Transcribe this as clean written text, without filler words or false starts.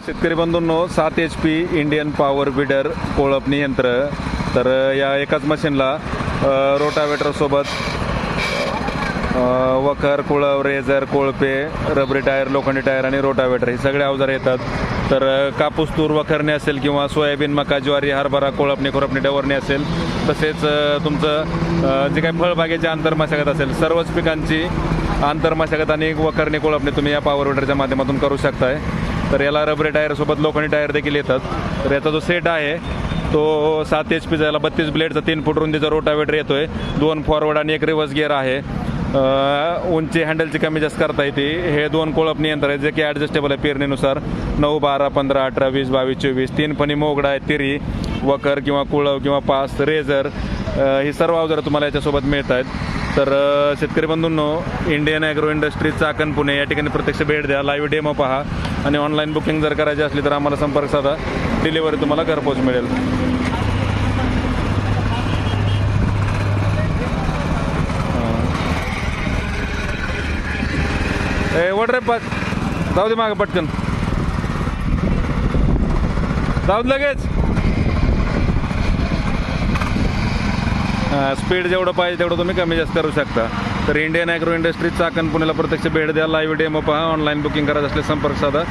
शेतकरी बंधूंनो, 7 HP Indian power weeder कोळपणी यंत्र. तर या एकाच मशीनला रोटावेटरसोबत वखर, कुळव, रेझर, कोळपे, रबरी टायर, लोखंडी टायर आणि रोटावेटर हे सगळे अवजार येतात. तर कापूस, तूर वखरणे असेल किंवा सोयाबीन, मका, ज्वारी, हरभरा, कोळपणी, खुरपणी, डवरणी असेल, तसेच तुमचं जे काही फळबागेची आंतरमशागत असेल, सर्वच पिकांची आंतरमशागत आणि वखरणी, कोळपणी तुम्ही या पॉवर विडरच्या माध्यमातून करू शकताय. तर याला रबरी टायरसोबत लोखंडी टायर देखील येतात. तर याचा जो सेट आहे तो 7 HPचा, याला 32 ब्लेडचा 3 फूट रुंदीचा रोटावेटर येतोय. 2 फॉरवर्ड आणि 1 रिव्हर्स गिअर आहे. उंची हँडलची कमी जास्त करता येते. हे 2 कोळपणी यंत्र आहे जे की ॲडजस्टेबल आहे पेरणीनुसार. 9, 12, 15, 18, 20, 22, 24 3 फणी मोगडा आहे, तिरी, वखर किंवा कुळव किंवा पास, रेझर ही सर्व अवजारं तुम्हाला याच्यासोबत मिळत आहेत. तर शेतकरी बंधूंनो, Indian Agro Industries Chakan Pune या ठिकाणी प्रत्यक्ष भेट द्या, लाईव्ह डेमो पहा आणि ऑनलाईन बुकिंग जर करायची असली तर आम्हाला संपर्क साधा. डिलिव्हरी तुम्हाला घरपोच मिळेल. वड रे पाच जाऊ दे मागं पटकन जाऊ दे लगेच. स्पीड जेवढं पाहिजे तेवढं तुम्ही कमी जास्त करू शकता. तर इंडियन ॲग्रो इंडस्ट्रीज चाकण पुण्याला प्रत्यक्ष भेट द्या, लाईव्ह डेमो पहा, ऑनलाईन बुकिंग करायचं असले संपर्क साधा.